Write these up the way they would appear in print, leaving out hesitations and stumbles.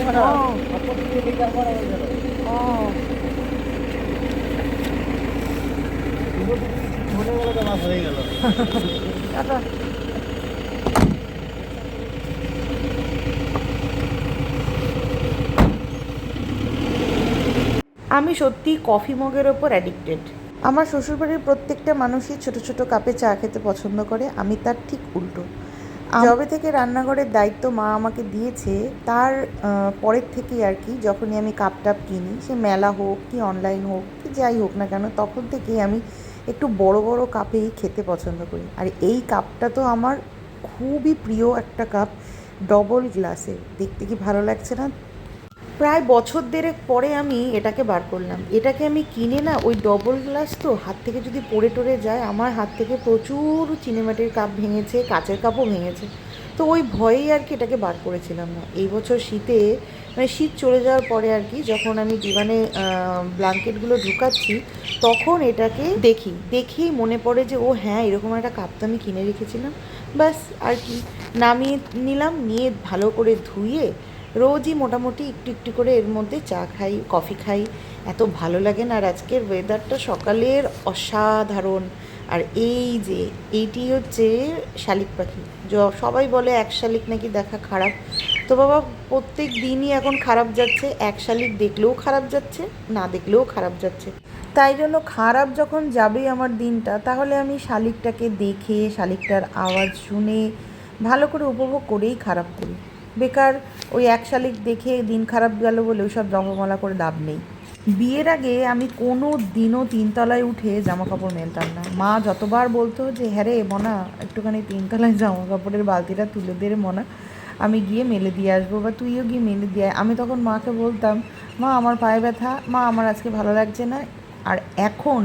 আমি সত্যি কফি মগের ওপর অ্যাডিক্টেড। আমার শ্বশুরবাড়ির প্রত্যেকটা মানুষই ছোট ছোট কাপে চা খেতে পছন্দ করে, আমি তার ঠিক উল্টো। যবে থেকে রান্নাঘরের দায়িত্ব মা আমাকে দিয়েছে তার পরের থেকেই আর কি, যখনই আমি কাপ টাপ কিনি, সে মেলা হোক কি অনলাইন হোক কি যাই হোক না কেন, তখন থেকেই আমি একটু বড় বড় কাপেই খেতে পছন্দ করি। আর এই কাপটা তো আমার খুবই প্রিয় একটা কাপ, ডবল গ্লাসের। দেখতে কি ভালো লাগছে না? প্রায় বছর দেড়েক পরে আমি এটাকে বার করলাম। এটাকে আমি কিনে না, ওই ডবল গ্লাস তো হাত থেকে যদি পড়ে টরে যায়, আমার হাত থেকে প্রচুর চিনেমাটির কাপ ভেঙেছে, কাচের কাপও ভেঙেছে। তো ওই ভয়েই আর কি এটাকে বার করেছিলাম না। এই বছর শীতে, মানে শীত চলে যাওয়ার পরে আর কি, যখন আমি ডিভানে ব্ল্যাঙ্কেটগুলো ঢুকাচ্ছি, তখন এটাকে দেখেই মনে পড়ে যে ও হ্যাঁ, এরকম একটা কাপ তো আমি কিনে রেখেছিলাম। ব্যাস আর কি, নামিয়ে নিলাম, নিয়ে ভালো করে ধুয়ে রোজই মোটামুটি একটু একটু করে এর মধ্যে চা খাই, কফি খাই। এত ভালো লাগে না। আর আজকের ওয়েদারটা সকালের অসাধারণ। আর এই যে এইটি হচ্ছে শালিক পাখি। সবাই বলে এক শালিক নাকি দেখা খারাপ, তো বাবা প্রত্যেক দিনই এখন খারাপ যাচ্ছে। এক শালিক দেখলেও খারাপ যাচ্ছে, না দেখলেও খারাপ যাচ্ছে। তাই জন্য খারাপ যখন যাবেই আমার দিনটা, তাহলে আমি শালিকটাকে দেখে, শালিকটার আওয়াজ শুনে ভালো করে উপভোগ করেই খারাপ করি। বেকার ওই এক শালিক দেখে দিন খারাপ গেল বলে ওইসব জপমালা করে লাভ নেই। বিয়ের আগে আমি কোনো দিনও তিনতলায় উঠে জামা কাপড় মেলতাম না। মা যতবার বলতো যে হ্যাঁ রে মনা, একটুখানি তিনতলায় জামা কাপড়ের বালতিটা তুলে দে রে মনা, আমি গিয়ে মেলে দিয়ে আসবো, বা তুইও গিয়ে মেলে দিয়ে। আমি তখন মাকে বলতাম, মা আমার পায়ে ব্যথা, মা আমার আজকে ভালো লাগছে না। আর এখন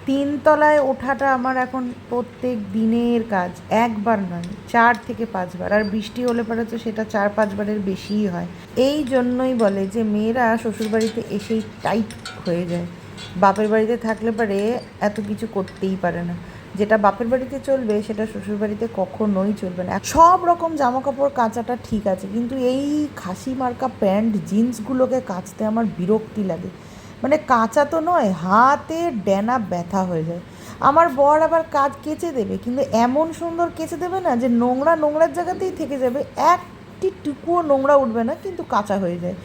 তিনতলায় ওঠাটা আমার এখন প্রত্যেক দিনের কাজ, একবার নয়, 4 থেকে 5 বার। আর বৃষ্টি হলে পরে তো সেটা 4-5 বারের বেশিই হয়। এই জন্যই বলে যে মেয়েরা শ্বশুরবাড়িতে এসেই টাইট হয়ে যায়, বাপের বাড়িতে থাকলে পরে এত কিছু করতেই পারে না। যেটা বাপের বাড়িতে চলবে সেটা শ্বশুরবাড়িতে কখনোই চলবে না। সব রকম জামা কাপড় কাচাটা ঠিক আছে, কিন্তু এই খাসি মার্কা প্যান্ট জিন্সগুলোকে কাচতে আমার বিরক্তি লাগে। মানে কাঁচা তো নয়, হাতে ডেনা ব্যথা হয়ে যায়। আমার বর আবার কাজ কেচে দেবে, কিন্তু এমন সুন্দর কেচে দেবে না যে নোংরার জায়গাতেই থেকে যাবে, একটি টুকুও নোংরা উঠবে না, কিন্তু কাঁচা হয়ে যায়।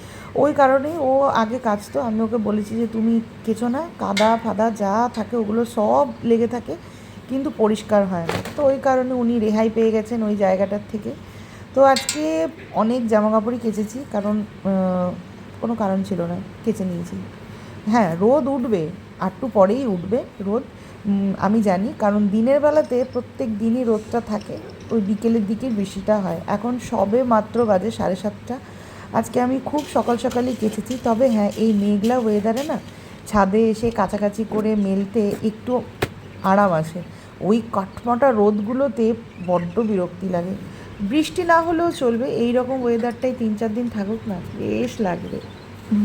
ওই কারণেই ও আগে কাচতো। আমি ওকে বলেছি যে তুমি কেচো না, কাদা ফাদা যা থাকে ওগুলো সব লেগে থাকে, কিন্তু পরিষ্কার হয় না। তো ওই কারণে উনি রেহাই পেয়ে গেছেন ওই জায়গাটার থেকে। তো আজকে অনেক জামা কাপড়ই কেচেছি, কারণ কোনো কারণ ছিল না, কেচে নিয়েছি। হ্যাঁ, রোদ উঠবে, একটু পরেই উঠবে রোদ, আমি জানি, কারণ দিনের বেলাতে প্রত্যেক দিনই রোদটা থাকে, ওই বিকেলের দিকে বৃষ্টিটা হয়। এখন সবে মাত্র বাজে 7:30। আজকে আমি খুব সকাল সকালই কেচেছি। তবে হ্যাঁ, এই মেঘলা ওয়েদারে না ছাদে এসে কাছাকাছি করে মেলতে একটু আরাম আসে। ওই কাঠমাটা রোদগুলোতে বড্ড বিরক্তি লাগে। বৃষ্টি না হলেও চলবে, এই রকম ওয়েদারটাই 3-4 দিন থাকুক না, বেশ লাগবে।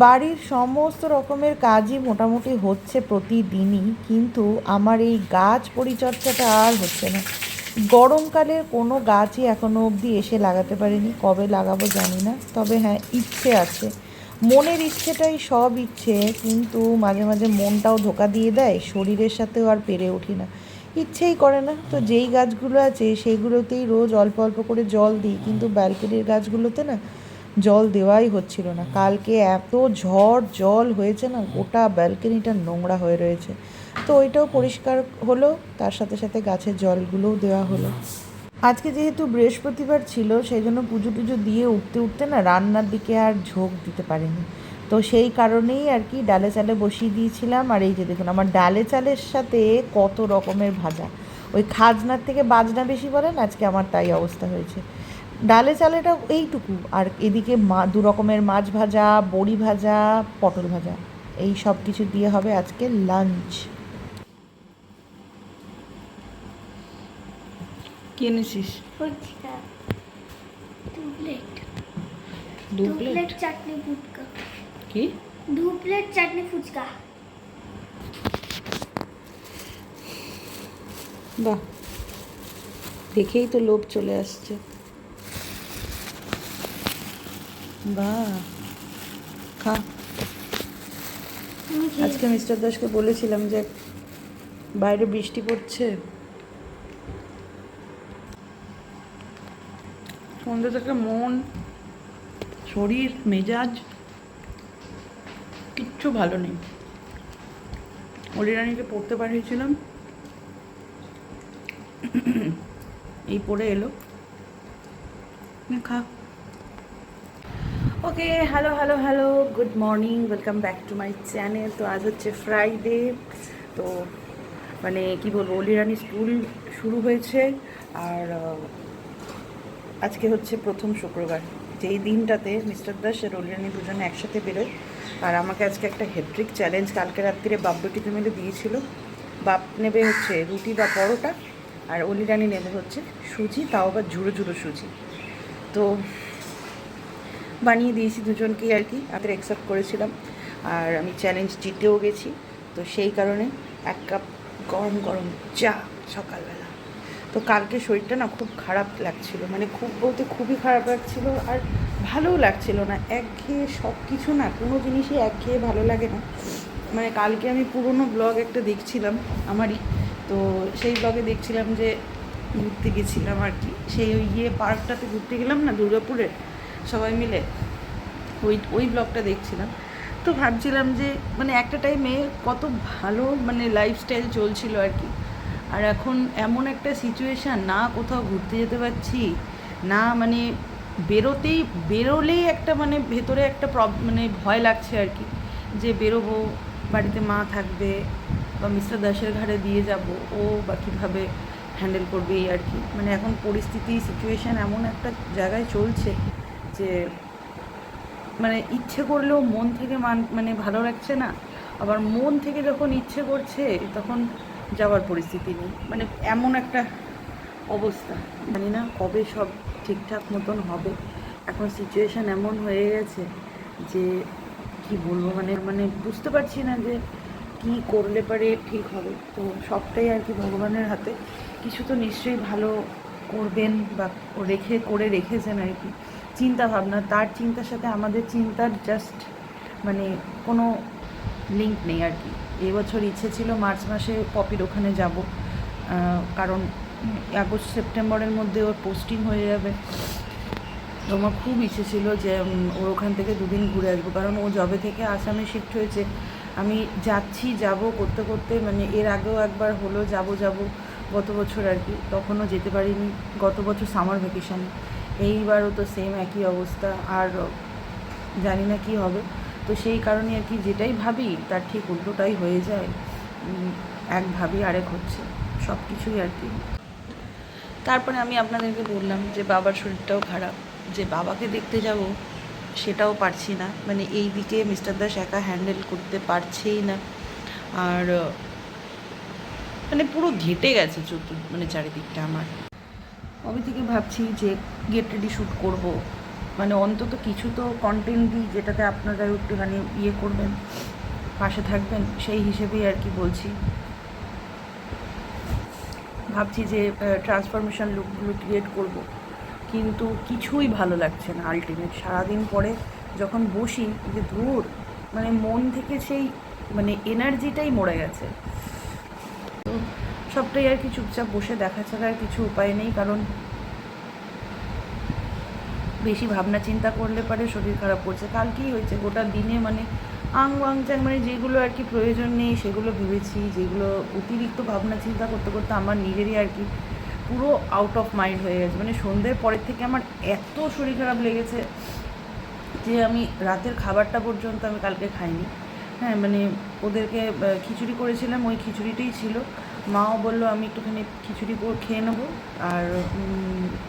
বাড়ির সমস্ত রকমের কাজই মোটামুটি হচ্ছে প্রতিদিনই, কিন্তু আমার এই গাছ পরিচর্যাটা আর হচ্ছে না। গরমকালের কোনো গাছই এখনও অবধি এসে লাগাতে পারিনি, কবে লাগাবো জানি না। তবে হ্যাঁ, ইচ্ছে আছে, মনের ইচ্ছেটাই সব ইচ্ছে, কিন্তু মাঝে মাঝে মনটাও ধোকা দিয়ে দেয়, শরীরের সাথেও আর পেরে উঠি না, ইচ্ছেই করে না। তো যেই গাছগুলো আছে সেইগুলোতেই রোজ অল্প অল্প করে জল দিই, কিন্তু ব্যালকনির গাছগুলোতে না জল দেওয়াই হচ্ছিল না। কালকে এত ঝড় জল হয়েছে না, গোটা ব্যালকনিটা নোংরা হয়ে রয়েছে। তো ওইটাও পরিষ্কার হলো, তার সাথে সাথে গাছের জলগুলোও দেওয়া হলো। আজকে যেহেতু বৃহস্পতিবার ছিল, সেই জন্য পুজো টুজো দিয়ে উঠতে উঠতে না রান্নার দিকে আর ঝোঁক দিতে পারিনি। তো সেই কারণেই আর কি ডালে চালে বসিয়ে দিয়েছিলাম। আর এই যে দেখুন, আমার ডালে চালের সাথে কত রকমের ভাজা, ওই খাজনার থেকে বাজনা বেশি বলেন, আজকে আমার তাই অবস্থা হয়েছে। ডালে চালেটা এইটুকু, আর এদিকে 2 রকমের মাছ ভাজা, বড়ি ভাজা, পটল ভাজা, এই সব কিছু দিয়ে হবে আজকে লাঞ্চ। কি এনেছিস? ফুচকা, 2 প্লেট, দু 2 প্লেট প্লেট চাটনি ফুচকা। কি? 2 প্লেট চাটনি ফুচকা। বাহ, দেখেই তো লোভ চলে আসছে। বাহ, খা। আমি খেয়ে আজকে মিস্টার দাসকে বলেছিলাম যে বাইরে বৃষ্টি পড়ছে, সন্ধ্যে থেকে মন, শরীর, মেজাজ কিচ্ছু ভালো নেই। অলিরানিকে পড়তে পাঠিয়েছিলাম, এই পড়ে এলো। খা। Okay, hello hello hello, good morning, welcome back to my channel. তো আজ হচ্ছে ফ্রাইডে। তো মানে কি বলবো, অলিরানি স্কুল শুরু হয়েছে আর আজকে হচ্ছে প্রথম শুক্রবার, যেই দিনটাতে মিস্টার দাস আর অলিরানি দুজনে একসাথে বেরোয়। আর আমাকে আজকে একটা হেড্রিক চ্যালেঞ্জ কালকে রাত্রিরে বাপ বেটিতে মিলে দিয়েছিল। বাপ নেবে হচ্ছে রুটি বা পরোটা, আর অলিরানি নেবে হচ্ছে সুজি, তাও আবার ঝুড়ো ঝুড়ো সুজি। তো বানিয়ে দিয়েছি দুজনকেই আর কি, আমাদের অ্যাকসেপ্ট করেছিলাম। আর আমি চ্যালেঞ্জ জিতেও গেছি। তো সেই কারণে 1 কাপ গরম গরম চা সকালবেলা। তো কালকে শরীরটা না খুব খারাপ লাগছিল, মানে খুব বলতে খুবই খারাপ লাগছিল, আর ভালোও লাগছিল না। একঘেয়ে সব কিছু, না কোনো জিনিসই একঘেয়ে ভালো লাগে না। মানে কালকে আমি পুরনো ব্লগ একটা দেখছিলাম আমারই, তো সেই ব্লগে দেখছিলাম যে ঘুরতে গেছিলাম আর কি, সেই ওই পার্কটাতে ঘুরতে গেলাম না দুর্গাপুরে সবাই মিলে, ওই ব্লগটা দেখছিলাম। তো ভাবছিলাম যে মানে একটা টাইমে কত ভালো মানে লাইফস্টাইল চলছিল আর কি। আর এখন এমন একটা সিচুয়েশান, না কোথাও ঘুরতে যেতে পারছি না, মানে বেরোলেই একটা মানে ভেতরে একটা মানে ভয় লাগছে আর কি, যে বেরোবো, বাড়িতে মা থাকবে বা মিস্টার দাসের ঘাড়ে দিয়ে যাব, ও বা কীভাবে হ্যান্ডেল করবে এই আর কি। মানে এখন পরিস্থিতি সিচুয়েশান এমন একটা জায়গায় চলছে যে মানে ইচ্ছে করলেও মন থেকে মানে ভালো লাগছে না, আবার মন থেকে যখন ইচ্ছে করছে তখন যাওয়ার পরিস্থিতি নেই। মানে এমন একটা অবস্থা, জানি না কবে সব ঠিকঠাক মতন হবে। এখন সিচুয়েশান এমন হয়ে গেছে যে কি বলবো, মানে মানে বুঝতে পারছি না যে কি করলে পারে ঠিক হবে। তো সবটাই আর কি ভগবানের হাতে, কিছু তো নিশ্চয়ই ভালো করবেন বা করে রেখেছেন আর কি। চিন্তা ভাবনা, তার চিন্তার সাথে আমাদের চিন্তার জাস্ট মানে কোনো লিঙ্ক নেই আর কি। এবছর ইচ্ছে ছিল মার্চ মাসে পপির ওখানে যাব, কারণ আগস্ট সেপ্টেম্বরের মধ্যে ওর পোস্টিং হয়ে যাবে। তো আমার খুব ইচ্ছে ছিল যে ওর ওখান থেকে 2 দিন ঘুরে আসবো, কারণ ও জবে থেকে আসামে শিফট হয়েছে। আমি যাব করতে করতে মানে এর আগেও একবার হলো যাব গত বছর আর কি, তখনও যেতে পারিনি, গত বছর সামার ভ্যাকেশানে। এইবারও তো সেম একই অবস্থা, আর জানি না কি হবে। তো সেই কারণে আর কি যেটাই ভাবি তার ঠিক উল্টোটাই হয়ে যায়, এক ভাবি আরেক হচ্ছে সব কিছুই আর কি। তারপরে আমি আপনাদেরকে বললাম যে বাবার শরীরটাও খারাপ, যে বাবাকে দেখতে যাব সেটাও পারছি না, মানে এই দিকে মিস্টার দাস একা হ্যান্ডেল করতে পারছেই না। আর মানে পুরো ঘেঁটে গেছে মানে চারিদিকটা আমার। কবে থেকে ভাবছি যে গেট রেডি শ্যুট করব, মানে অন্তত কিছু তো কন্টেন্ট দিই যেটাতে আপনারা একটুখানি ইয়ে করবেন, পাশে থাকবেন, সেই হিসেবেই আর কি বলছি। ভাবছি যে ট্রান্সফরমেশন লুকগুলো ক্রিয়েট করব, কিন্তু কিছুই ভালো লাগছে না আলটিমেট। সারাদিন পরে যখন বসি যে ধুর, মানে মন থেকে সেই মানে এনার্জিটাই মরে গেছে। তো সবটাই আর কি চুপচাপ বসে দেখা ছাড়া আর কিছু উপায় নেই, কারণ বেশি ভাবনা চিন্তা করলে পরে শরীর খারাপ করছে। কালকেই হয়েছে, গোটা দিনে মানে আংচাং মানে যেগুলো আর কি প্রয়োজন নেই সেগুলো ভেবেছি, যেগুলো অতিরিক্ত ভাবনা চিন্তা করতে করতে আমার নিজেরই আর কি পুরো আউট অফ মাইন্ড হয়ে গেছে। মানে সন্ধ্যের পরের থেকে আমার এত শরীর খারাপ লেগেছে যে আমি রাতের খাবারটা পর্যন্ত আমি কালকে খাইনি। হ্যাঁ, মানে ওদেরকে খিচুড়ি করেছিলাম, ওই খিচুড়িটাই ছিল। মাও বললো আমি একটুখানি খিচুড়ি খেয়ে নেবো, আর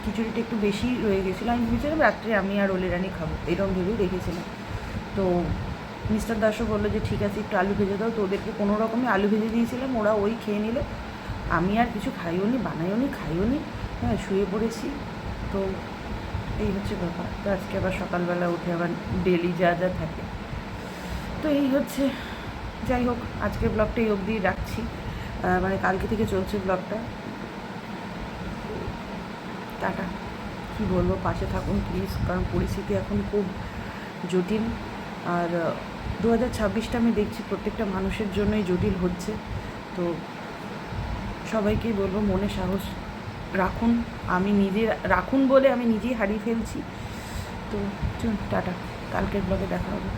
খিচুড়িটা একটু বেশি রয়ে গেছিলো। আমি ভেবেছিলাম রাত্রে আমি আর অলিরানি খাবো, এরকম ভেবেই রেখেছিলাম। তো মিস্টার দাসও বললো যে ঠিক আছে একটু আলু ভেজে দাও, তো ওদেরকে কোনো রকমই আলু ভেজে দিয়েছিলাম, ওরা ওই খেয়ে নিল। আমি আর কিছু খাইও নি, হ্যাঁ, শুয়ে পড়েছি। তো এই হচ্ছে ব্যাপার। তো আজকে আবার সকালবেলা উঠে আবার ডেলি যা যা থাকে, তো এই হচ্ছে। যাই হোক, আজকের ব্লগটা এই অবধি রাখছি, মানে কালকে থেকে চলছে ব্লগটা। টাটা। কী বলবো, পাশে থাকুন প্লিজ, কারণ পরিস্থিতি এখন খুব জটিল। আর 2026টা আমি দেখছি প্রত্যেকটা মানুষের জন্যই জটিল হচ্ছে। তো সবাইকেই বলবো মনে সাহস রাখুন, আমি নিজে রাখুন বলে আমি নিজেই হারিয়ে ফেলছি। তো চলুন টাটা, কালকের ব্লগে দেখা হবে।